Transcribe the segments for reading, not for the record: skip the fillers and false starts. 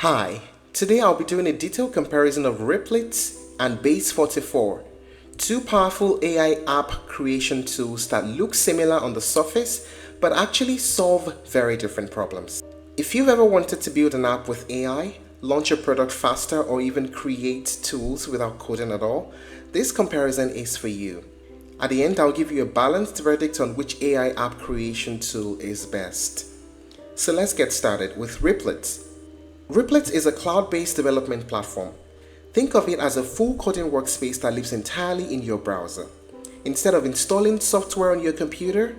Hi, today I'll be doing a detailed comparison of Replit and Base44, two powerful AI app creation tools that look similar on the surface but actually solve very different problems. If you've ever wanted to build an app with AI, launch a product faster, or even create tools without coding at all, this comparison is for you. At the end, I'll give you a balanced verdict on which AI app creation tool is best. So let's get started with Replit. Replit is a cloud-based development platform. Think of it as a full coding workspace that lives entirely in your browser. Instead of installing software on your computer,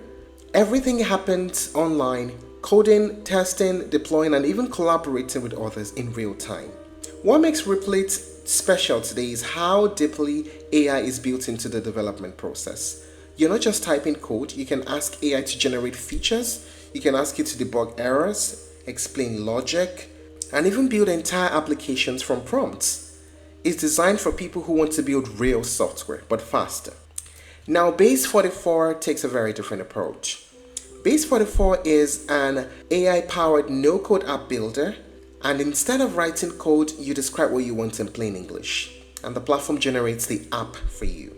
everything happens online, coding, testing, deploying, and even collaborating with others in real time. What makes Replit special today is how deeply AI is built into the development process. You're not just typing code, you can ask AI to generate features, you can ask it to debug errors, explain logic, and even build entire applications from prompts. It's designed for people who want to build real software, but faster. Now, Base44 takes a very different approach. Base44 is an AI-powered no-code app builder, and instead of writing code, you describe what you want in plain English, and the platform generates the app for you.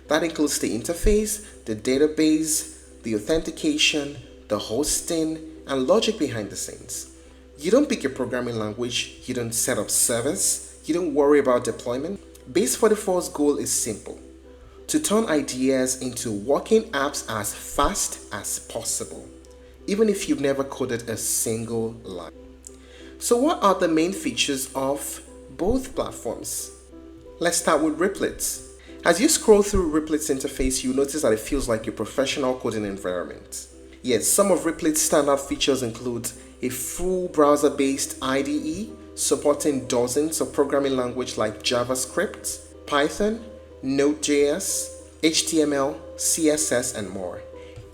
That includes the interface, the database, the authentication, the hosting, and logic behind the scenes. You don't pick a programming language, you don't set up servers, you don't worry about deployment. Base44's goal is simple: to turn ideas into working apps as fast as possible, even if you've never coded a single line. So what are the main features of both platforms? Let's start with Replit. As you scroll through Replit's interface, you'll notice that it feels like a professional coding environment. Yes, some of Replit's standout features include a full browser-based IDE supporting dozens of programming languages like JavaScript, Python, Node.js, HTML, CSS, and more.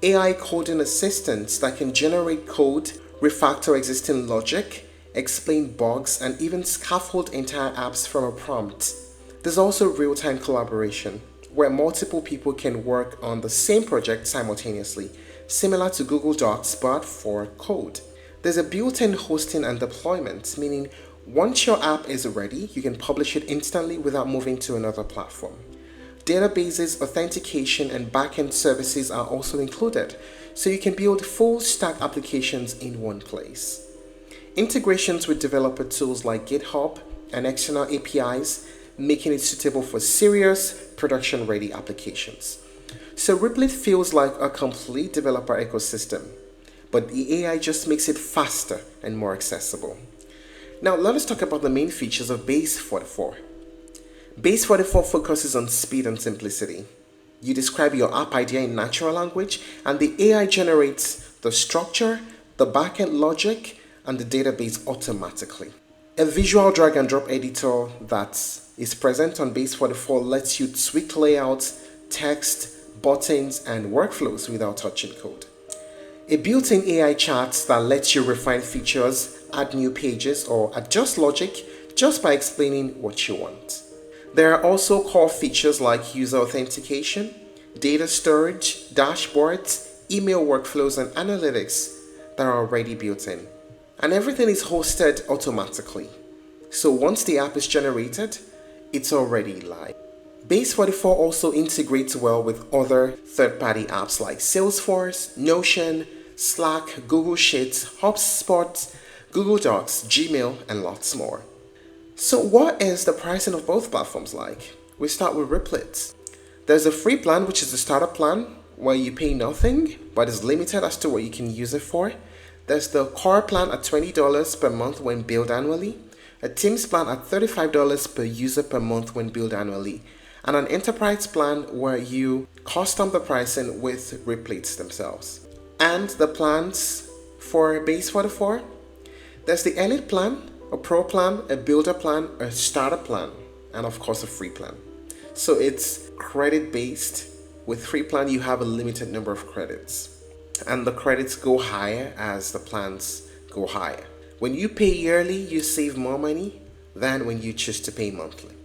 AI coding assistants that can generate code, refactor existing logic, explain bugs, and even scaffold entire apps from a prompt. There's also real-time collaboration, where multiple people can work on the same project simultaneously, similar to Google Docs but for code. There's a built-in hosting and deployment, meaning once your app is ready, you can publish it instantly without moving to another platform. Databases, authentication, and backend services are also included, so you can build full-stack applications in one place. Integrations with developer tools like GitHub and external APIs, making it suitable for serious, production-ready applications. So Replit feels like a complete developer ecosystem, but the AI just makes it faster and more accessible. Now let us talk about the main features of Base44. Base44 focuses on speed and simplicity. You describe your app idea in natural language, and the AI generates the structure, the backend logic, and the database automatically. A visual drag and drop editor that is present on Base44 lets you tweak layouts, text, buttons, and workflows without touching code. A built-in AI chat that lets you refine features, add new pages, or adjust logic just by explaining what you want. There are also core features like user authentication, data storage, dashboards, email workflows, and analytics that are already built in. And everything is hosted automatically. So once the app is generated, it's already live. Base44 also integrates well with other third-party apps like Salesforce, Notion, Slack, Google Sheets, HubSpot, Google Docs, Gmail, and lots more. So what is the pricing of both platforms like? We start with Replit. There's a free plan, which is the starter plan, where you pay nothing, but is limited as to what you can use it for. There's the core plan at $20 per month when billed annually, a Teams plan at $35 per user per month when billed annually, and an enterprise plan where you custom the pricing with Replit themselves. And the plans for Base44, there's the Elite plan, a Pro plan, a Builder plan, a Starter plan, and of course a Free plan. So it's credit-based. With Free plan, you have a limited number of credits, and the credits go higher as the plans go higher. When you pay yearly, you save more money than when you choose to pay monthly.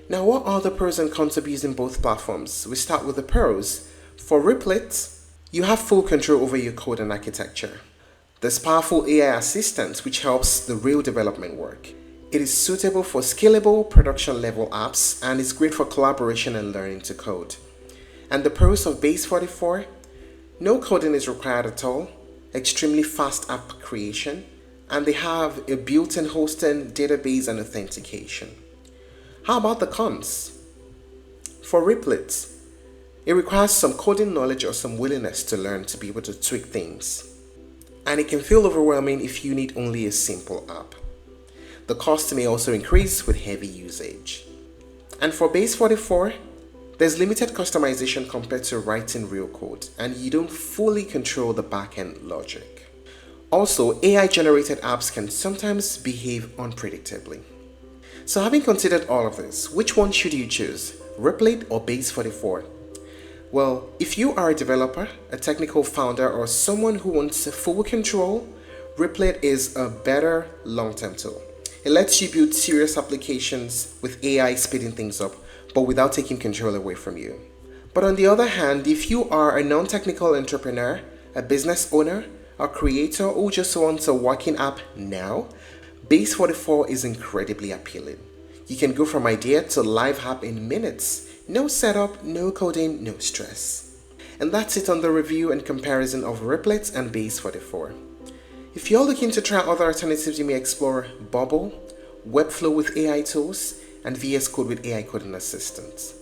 Now, what are the pros and cons of using both platforms? We start with the pros. For Replit, you have full control over your code and architecture. There's powerful AI assistance which helps the real development work. It is suitable for scalable production level apps and is great for collaboration and learning to code. And the pros of Base44: no coding is required at all, extremely fast app creation, and they have a built-in hosting, database, and authentication. How about the cons? For Replit, it requires some coding knowledge or some willingness to learn to be able to tweak things. And it can feel overwhelming if you need only a simple app. The cost may also increase with heavy usage. And for Base44, there's limited customization compared to writing real code, and you don't fully control the backend logic. Also, AI-generated apps can sometimes behave unpredictably. So having considered all of this, which one should you choose, Replit or Base44? Well, if you are a developer, a technical founder, or someone who wants full control, Replit is a better long-term tool. It lets you build serious applications with AI speeding things up, but without taking control away from you. But on the other hand, if you are a non-technical entrepreneur, a business owner, a creator, who just wants a working app now, Base44 is incredibly appealing. You can go from idea to live app in minutes. No setup, no coding, no stress. And that's it on the review and comparison of Replit and Base44. If you're looking to try other alternatives, you may explore Bubble, Webflow with AI tools, and VS Code with AI coding assistants.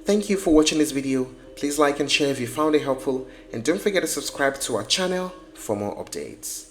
Thank you for watching this video. Please like and share if you found it helpful, and don't forget to subscribe to our channel for more updates.